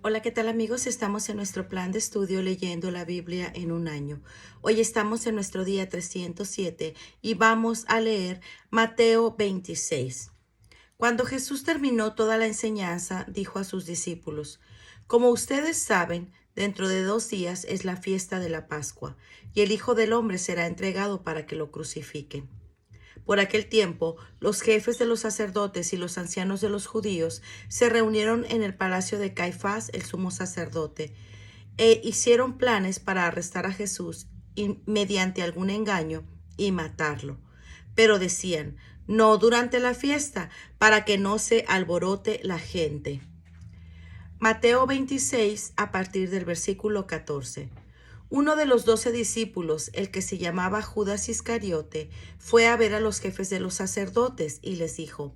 Hola, ¿qué tal amigos? Estamos en nuestro plan de estudio leyendo la Biblia en un año. Hoy estamos en nuestro día 307 y vamos a leer Mateo 26. Cuando Jesús terminó toda la enseñanza, dijo a sus discípulos: Como ustedes saben, dentro de 2 días es la fiesta de la Pascua, y el Hijo del Hombre será entregado para que lo crucifiquen. Por aquel tiempo, los jefes de los sacerdotes y los ancianos de los judíos se reunieron en el palacio de Caifás, el sumo sacerdote, e hicieron planes para arrestar a Jesús mediante algún engaño y matarlo. Pero decían: no durante la fiesta, para que no se alborote la gente. Mateo 26, a partir del versículo 14. Uno de los 12 discípulos, el que se llamaba Judas Iscariote, fue a ver a los jefes de los sacerdotes y les dijo: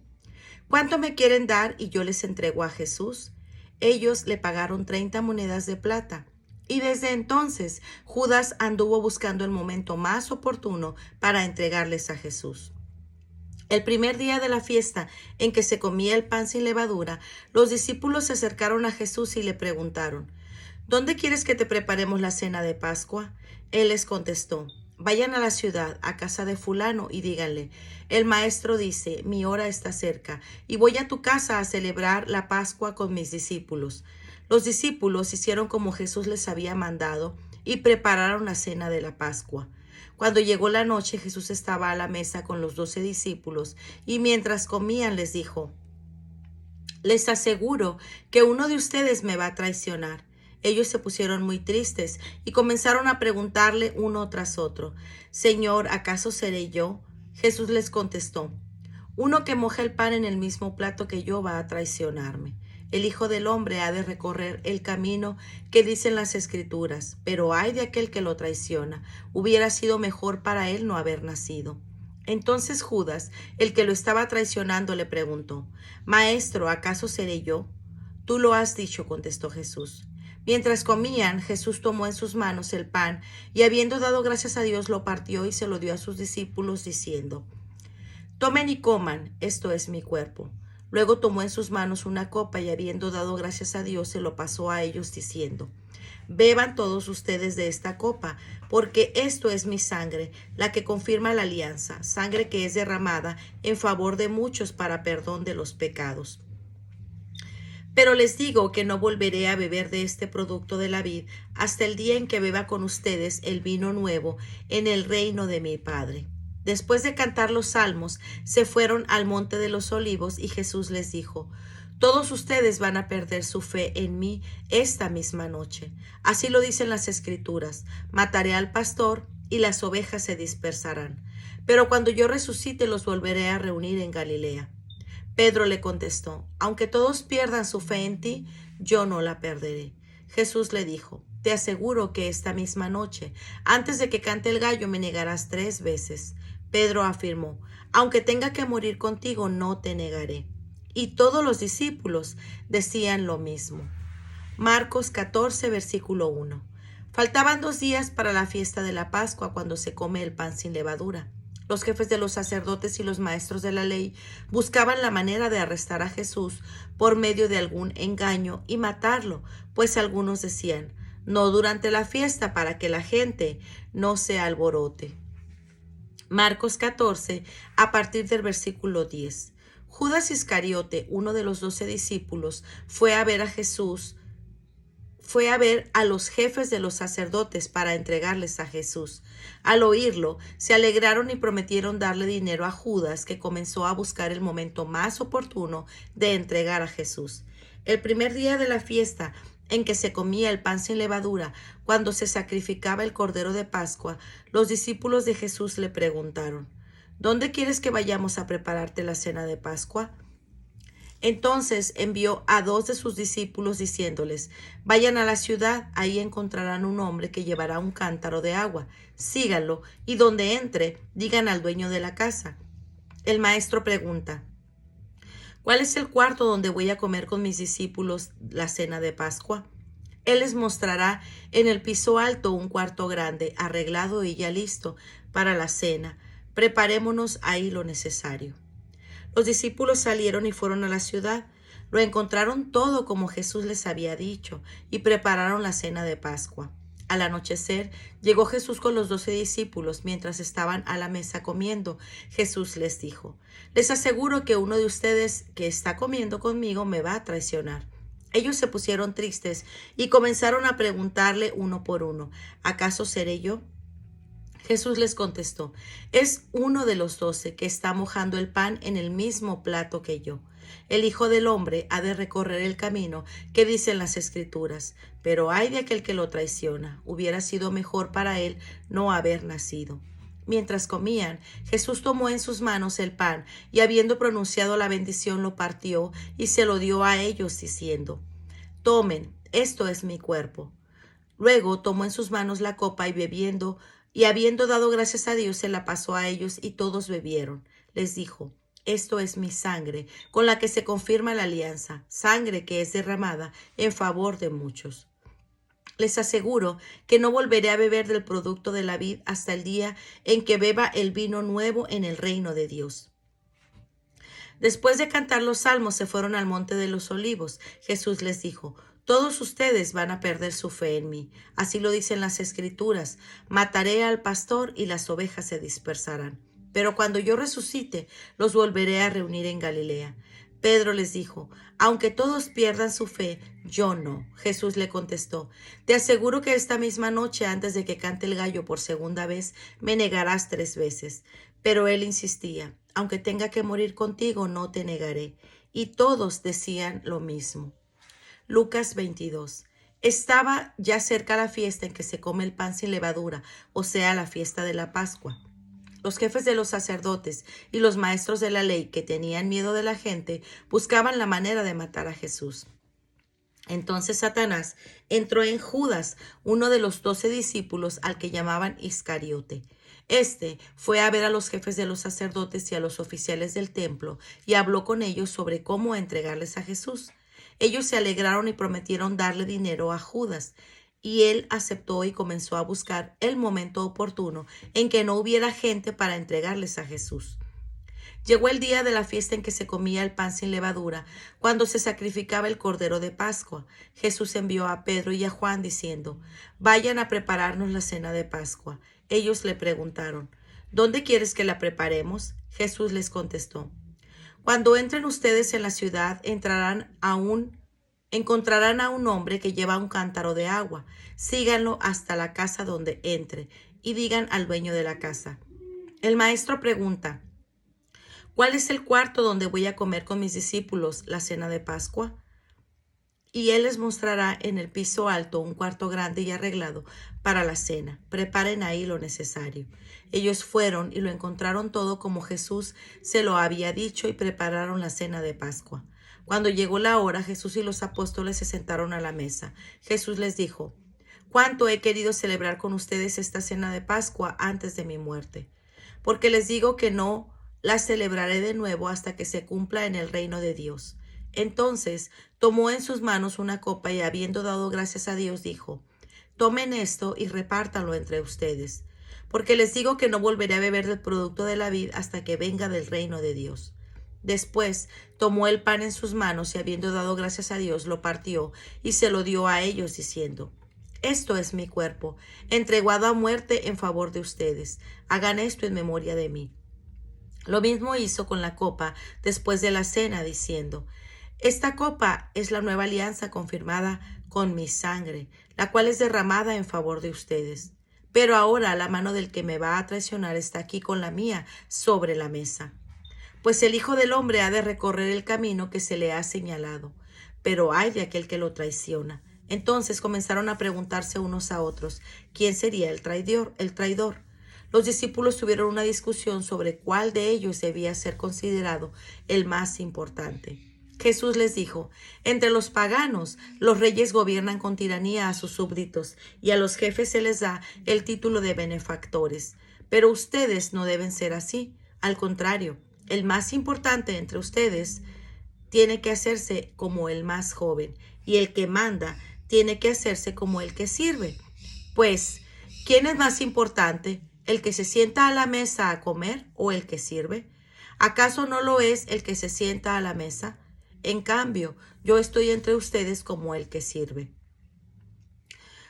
¿Cuánto me quieren dar y yo les entrego a Jesús? Ellos le pagaron 30 monedas de plata. Y desde entonces Judas anduvo buscando el momento más oportuno para entregarles a Jesús. El primer día de la fiesta, en que se comía el pan sin levadura, los discípulos se acercaron a Jesús y le preguntaron: ¿Dónde quieres que te preparemos la cena de Pascua? Él les contestó: Vayan a la ciudad, a casa de fulano, y díganle: el maestro dice, mi hora está cerca, y voy a tu casa a celebrar la Pascua con mis discípulos. Los discípulos hicieron como Jesús les había mandado y prepararon la cena de la Pascua. Cuando llegó la noche, Jesús estaba a la mesa con los 12 discípulos, y mientras comían les dijo: les aseguro que uno de ustedes me va a traicionar. Ellos se pusieron muy tristes y comenzaron a preguntarle uno tras otro: Señor, ¿acaso seré yo? Jesús les contestó: uno que moja el pan en el mismo plato que yo va a traicionarme. El Hijo del Hombre ha de recorrer el camino que dicen las Escrituras, pero ay de aquel que lo traiciona. Hubiera sido mejor para él no haber nacido. Entonces Judas, el que lo estaba traicionando, le preguntó: Maestro, ¿acaso seré yo? Tú lo has dicho, contestó Jesús. Mientras comían, Jesús tomó en sus manos el pan y, habiendo dado gracias a Dios, lo partió y se lo dio a sus discípulos, diciendo: Tomen y coman, esto es mi cuerpo. Luego tomó en sus manos una copa y, habiendo dado gracias a Dios, se lo pasó a ellos, diciendo: Beban todos ustedes de esta copa, porque esto es mi sangre, la que confirma la alianza, sangre que es derramada en favor de muchos para perdón de los pecados. Pero les digo que no volveré a beber de este producto de la vid hasta el día en que beba con ustedes el vino nuevo en el reino de mi Padre. Después de cantar los salmos, se fueron al monte de los olivos y Jesús les dijo: todos ustedes van a perder su fe en mí esta misma noche. Así lo dicen las Escrituras: mataré al pastor y las ovejas se dispersarán. Pero cuando yo resucite los volveré a reunir en Galilea. Pedro le contestó: aunque todos pierdan su fe en ti, yo no la perderé. Jesús le dijo: te aseguro que esta misma noche, antes de que cante el gallo, me negarás 3 veces. Pedro afirmó: aunque tenga que morir contigo, no te negaré. Y todos los discípulos decían lo mismo. Marcos 14, versículo 1. Faltaban 2 días para la fiesta de la Pascua, cuando se come el pan sin levadura. Los jefes de los sacerdotes y los maestros de la ley buscaban la manera de arrestar a Jesús por medio de algún engaño y matarlo, pues algunos decían: no durante la fiesta, para que la gente no se alborote. Marcos 14, a partir del versículo 10. Judas Iscariote, uno de los 12 discípulos, fue a ver a los jefes de los sacerdotes para entregarles a Jesús. Al oírlo, se alegraron y prometieron darle dinero a Judas, que comenzó a buscar el momento más oportuno de entregar a Jesús. El primer día de la fiesta, en que se comía el pan sin levadura, cuando se sacrificaba el cordero de Pascua, los discípulos de Jesús le preguntaron: ¿dónde quieres que vayamos a prepararte la cena de Pascua? Entonces envió a 2 de sus discípulos diciéndoles: vayan a la ciudad, ahí encontrarán un hombre que llevará un cántaro de agua, síganlo, y donde entre, digan al dueño de la casa: el maestro pregunta: ¿cuál es el cuarto donde voy a comer con mis discípulos la cena de Pascua? Él les mostrará en el piso alto un cuarto grande, arreglado y ya listo para la cena. Preparémonos ahí lo necesario. Los discípulos salieron y fueron a la ciudad. Lo encontraron todo como Jesús les había dicho y prepararon la cena de Pascua. Al anochecer, llegó Jesús con los 12 discípulos. Mientras estaban a la mesa comiendo, Jesús les dijo: les aseguro que uno de ustedes que está comiendo conmigo me va a traicionar. Ellos se pusieron tristes y comenzaron a preguntarle uno por uno: ¿acaso seré yo? Jesús les contestó: es uno de los 12 que está mojando el pan en el mismo plato que yo. El Hijo del Hombre ha de recorrer el camino que dicen las Escrituras, pero ay de aquel que lo traiciona. Hubiera sido mejor para él no haber nacido. Mientras comían, Jesús tomó en sus manos el pan y, habiendo pronunciado la bendición, lo partió y se lo dio a ellos, diciendo: tomen, esto es mi cuerpo. Luego tomó en sus manos la copa y habiendo dado gracias a Dios, se la pasó a ellos y todos bebieron. Les dijo: esto es mi sangre, con la que se confirma la alianza, sangre que es derramada en favor de muchos. Les aseguro que no volveré a beber del producto de la vid hasta el día en que beba el vino nuevo en el reino de Dios. Después de cantar los salmos, se fueron al monte de los olivos. Jesús les dijo: todos ustedes van a perder su fe en mí. Así lo dicen las Escrituras: mataré al pastor y las ovejas se dispersarán. Pero cuando yo resucite, los volveré a reunir en Galilea. Pedro les dijo: aunque todos pierdan su fe, yo no. Jesús le contestó: te aseguro que esta misma noche, antes de que cante el gallo por segunda vez, me negarás 3 veces. Pero él insistía: aunque tenga que morir contigo, no te negaré. Y todos decían lo mismo. Lucas 22. Estaba ya cerca la fiesta en que se come el pan sin levadura, o sea, la fiesta de la Pascua. Los jefes de los sacerdotes y los maestros de la ley, que tenían miedo de la gente, buscaban la manera de matar a Jesús. Entonces Satanás entró en Judas, uno de los 12 discípulos, al que llamaban Iscariote. Este fue a ver a los jefes de los sacerdotes y a los oficiales del templo y habló con ellos sobre cómo entregarles a Jesús. Ellos se alegraron y prometieron darle dinero a Judas, y él aceptó y comenzó a buscar el momento oportuno en que no hubiera gente para entregarles a Jesús. Llegó el día de la fiesta en que se comía el pan sin levadura, cuando se sacrificaba el cordero de Pascua. Jesús envió a Pedro y a Juan diciendo: vayan a prepararnos la cena de Pascua. Ellos le preguntaron: ¿dónde quieres que la preparemos? Jesús les contestó: cuando entren ustedes en la ciudad, encontrarán a un hombre que lleva un cántaro de agua. Síganlo hasta la casa donde entre y digan al dueño de la casa: el maestro pregunta: ¿cuál es el cuarto donde voy a comer con mis discípulos la cena de Pascua? Y él les mostrará en el piso alto un cuarto grande y arreglado para la cena. Preparen ahí lo necesario. Ellos fueron y lo encontraron todo como Jesús se lo había dicho y prepararon la cena de Pascua. Cuando llegó la hora, Jesús y los apóstoles se sentaron a la mesa. Jesús les dijo: cuánto he querido celebrar con ustedes esta cena de Pascua antes de mi muerte. Porque les digo que no la celebraré de nuevo hasta que se cumpla en el reino de Dios. Entonces tomó en sus manos una copa y, habiendo dado gracias a Dios, dijo: tomen esto y repártanlo entre ustedes, porque les digo que no volveré a beber del producto de la vid hasta que venga del reino de Dios. Después tomó el pan en sus manos y, habiendo dado gracias a Dios, lo partió y se lo dio a ellos, diciendo: esto es mi cuerpo, entregado a muerte en favor de ustedes. Hagan esto en memoria de mí. Lo mismo hizo con la copa después de la cena, diciendo: esta copa es la nueva alianza confirmada con mi sangre, la cual es derramada en favor de ustedes. Pero ahora la mano del que me va a traicionar está aquí con la mía sobre la mesa. Pues el Hijo del Hombre ha de recorrer el camino que se le ha señalado, pero ay de aquel que lo traiciona. Entonces comenzaron a preguntarse unos a otros: ¿quién sería el traidor? Los discípulos tuvieron una discusión sobre cuál de ellos debía ser considerado el más importante. Jesús les dijo: entre los paganos, los reyes gobiernan con tiranía a sus súbditos y a los jefes se les da el título de benefactores. Pero ustedes no deben ser así. Al contrario, el más importante entre ustedes tiene que hacerse como el más joven, y el que manda tiene que hacerse como el que sirve. Pues, ¿quién es más importante, el que se sienta a la mesa a comer o el que sirve? ¿Acaso no lo es el que se sienta a la mesa? En cambio, yo estoy entre ustedes como el que sirve.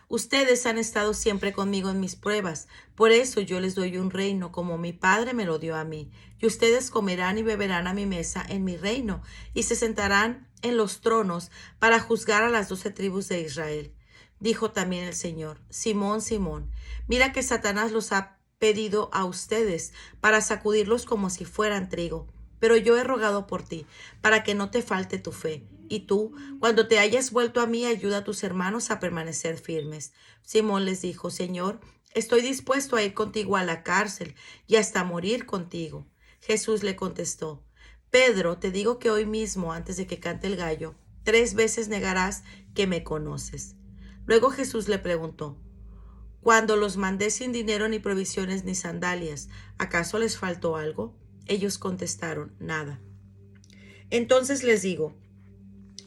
Ustedes han estado siempre conmigo en mis pruebas, por eso yo les doy un reino como mi Padre me lo dio a mí, y ustedes comerán y beberán a mi mesa en mi reino, y se sentarán en los tronos para juzgar a las 12 tribus de Israel. Dijo también el Señor: Simón, Simón, mira que Satanás los ha pedido a ustedes para sacudirlos como si fueran trigo. Pero yo he rogado por ti, para que no te falte tu fe. Y tú, cuando te hayas vuelto a mí, ayuda a tus hermanos a permanecer firmes. Simón les dijo: Señor, estoy dispuesto a ir contigo a la cárcel y hasta morir contigo. Jesús le contestó: Pedro, te digo que hoy mismo, antes de que cante el gallo, 3 veces negarás que me conoces. Luego Jesús le preguntó: Cuando los mandé sin dinero ni provisiones ni sandalias, ¿acaso les faltó algo? Ellos contestaron: nada. Entonces les digo: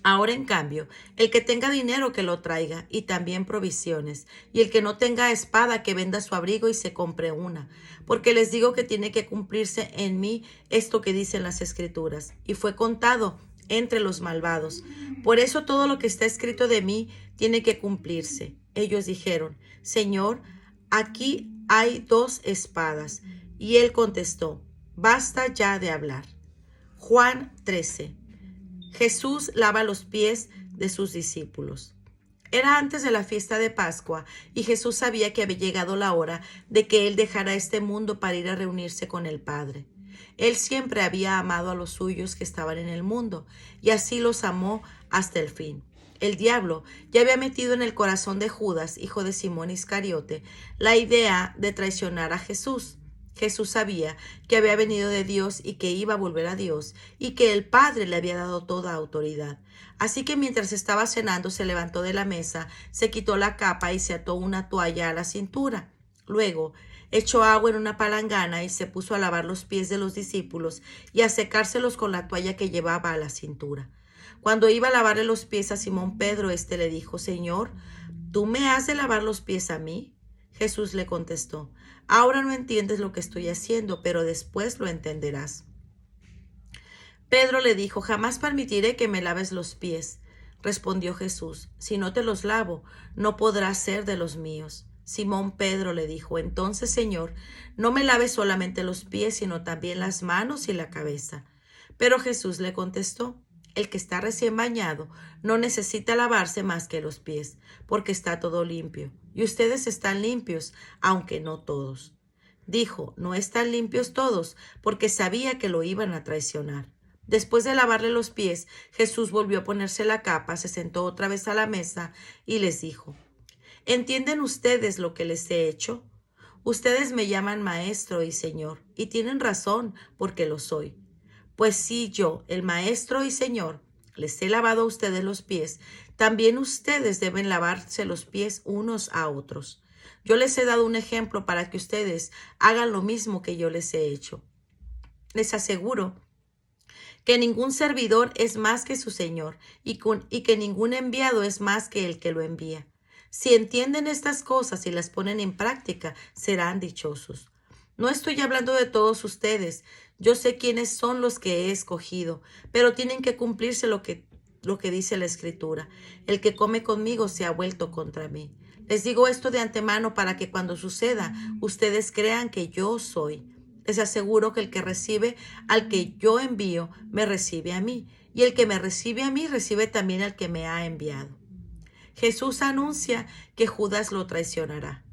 ahora en cambio, el que tenga dinero que lo traiga, y también provisiones, y el que no tenga espada que venda su abrigo y se compre una, porque les digo que tiene que cumplirse en mí esto que dicen las Escrituras, y fue contado entre los malvados. Por eso todo lo que está escrito de mí tiene que cumplirse. Ellos dijeron: Señor, aquí hay 2 espadas. Y él contestó: basta ya de hablar. Juan 13. Jesús lava los pies de sus discípulos. Era antes de la fiesta de Pascua, y Jesús sabía que había llegado la hora de que Él dejara este mundo para ir a reunirse con el Padre. Él siempre había amado a los suyos que estaban en el mundo, y así los amó hasta el fin. El diablo ya había metido en el corazón de Judas, hijo de Simón Iscariote, la idea de traicionar a Jesús. Jesús sabía que había venido de Dios y que iba a volver a Dios, y que el Padre le había dado toda autoridad. Así que mientras estaba cenando, se levantó de la mesa, se quitó la capa y se ató una toalla a la cintura. Luego echó agua en una palangana y se puso a lavar los pies de los discípulos y a secárselos con la toalla que llevaba a la cintura. Cuando iba a lavarle los pies a Simón Pedro, éste le dijo: Señor, ¿tú me has de lavar los pies a mí? Jesús le contestó: ahora no entiendes lo que estoy haciendo, pero después lo entenderás. Pedro le dijo: jamás permitiré que me laves los pies. Respondió Jesús: si no te los lavo, no podrás ser de los míos. Simón Pedro le dijo: entonces, Señor, no me laves solamente los pies, sino también las manos y la cabeza. Pero Jesús le contestó: el que está recién bañado no necesita lavarse más que los pies, porque está todo limpio. Y ustedes están limpios, aunque no todos. Dijo: no están limpios todos, porque sabía que lo iban a traicionar. Después de lavarle los pies, Jesús volvió a ponerse la capa, se sentó otra vez a la mesa y les dijo: ¿entienden ustedes lo que les he hecho? Ustedes me llaman maestro y señor, y tienen razón, porque lo soy. Pues si yo, el maestro y señor, les he lavado a ustedes los pies, también ustedes deben lavarse los pies unos a otros. Yo les he dado un ejemplo para que ustedes hagan lo mismo que yo les he hecho. Les aseguro que ningún servidor es más que su señor, y que ningún enviado es más que el que lo envía. Si entienden estas cosas y las ponen en práctica, serán dichosos. No estoy hablando de todos ustedes. Yo sé quiénes son los que he escogido, pero tienen que cumplirse lo que dice la Escritura. El que come conmigo se ha vuelto contra mí. Les digo esto de antemano para que cuando suceda, ustedes crean que yo soy. Les aseguro que el que recibe al que yo envío, me recibe a mí, y el que me recibe a mí, recibe también al que me ha enviado. Jesús anuncia que Judas lo traicionará.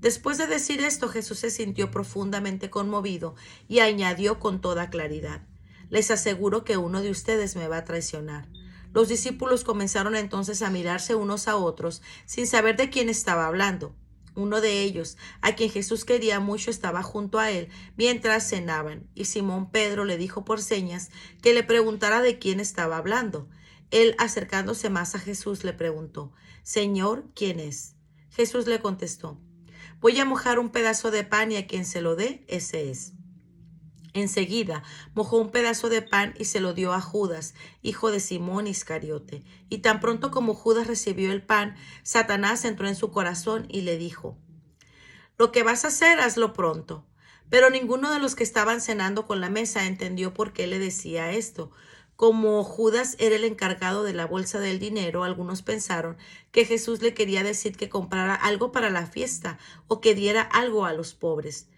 Después de decir esto, Jesús se sintió profundamente conmovido y añadió con toda claridad: les aseguro que uno de ustedes me va a traicionar. Los discípulos comenzaron entonces a mirarse unos a otros sin saber de quién estaba hablando. Uno de ellos, a quien Jesús quería mucho, estaba junto a él mientras cenaban, y Simón Pedro le dijo por señas que le preguntara de quién estaba hablando. Él, acercándose más a Jesús, le preguntó: Señor, ¿quién es? Jesús le contestó: voy a mojar un pedazo de pan, y a quien se lo dé, ese es. Enseguida mojó un pedazo de pan y se lo dio a Judas, hijo de Simón Iscariote. Y tan pronto como Judas recibió el pan, Satanás entró en su corazón y le dijo: lo que vas a hacer, hazlo pronto. Pero ninguno de los que estaban cenando con la mesa entendió por qué le decía esto. Como Judas era el encargado de la bolsa del dinero, algunos pensaron que Jesús le quería decir que comprara algo para la fiesta o que diera algo a los pobres.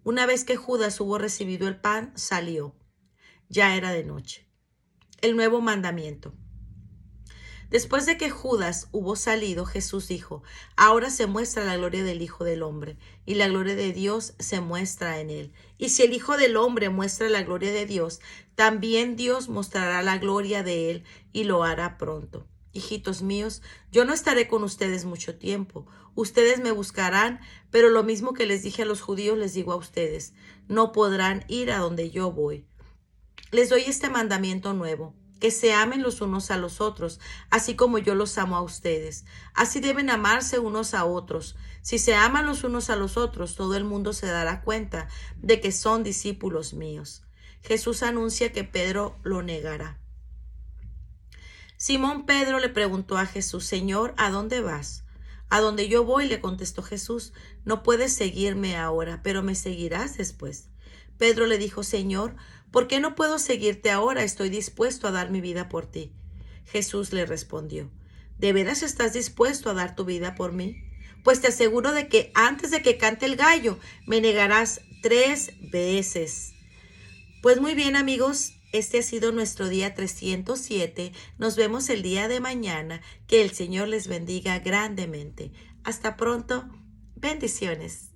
Una vez que Judas hubo recibido el pan, salió. Ya era de noche. El nuevo mandamiento. Después de que Judas hubo salido, Jesús dijo: ahora se muestra la gloria del Hijo del Hombre, y la gloria de Dios se muestra en él. Y si el Hijo del Hombre muestra la gloria de Dios, también Dios mostrará la gloria de él, y lo hará pronto. Hijitos míos, yo no estaré con ustedes mucho tiempo. Ustedes me buscarán, pero lo mismo que les dije a los judíos les digo a ustedes: no podrán ir a donde yo voy. Les doy este mandamiento nuevo: que se amen los unos a los otros, así como yo los amo a ustedes. Así deben amarse unos a otros. Si se aman los unos a los otros, todo el mundo se dará cuenta de que son discípulos míos. Jesús anuncia que Pedro lo negará. Simón Pedro le preguntó a Jesús: Señor, ¿a dónde vas? A donde yo voy, le contestó Jesús. No puedes seguirme ahora, pero me seguirás después. Pedro le dijo: Señor, ¿por qué no puedo seguirte ahora? Estoy dispuesto a dar mi vida por ti. Jesús le respondió: ¿de veras estás dispuesto a dar tu vida por mí? Pues te aseguro de que antes de que cante el gallo, me negarás 3 veces. Pues muy bien, amigos, este ha sido nuestro día 307. Nos vemos el día de mañana. Que el Señor les bendiga grandemente. Hasta pronto. Bendiciones.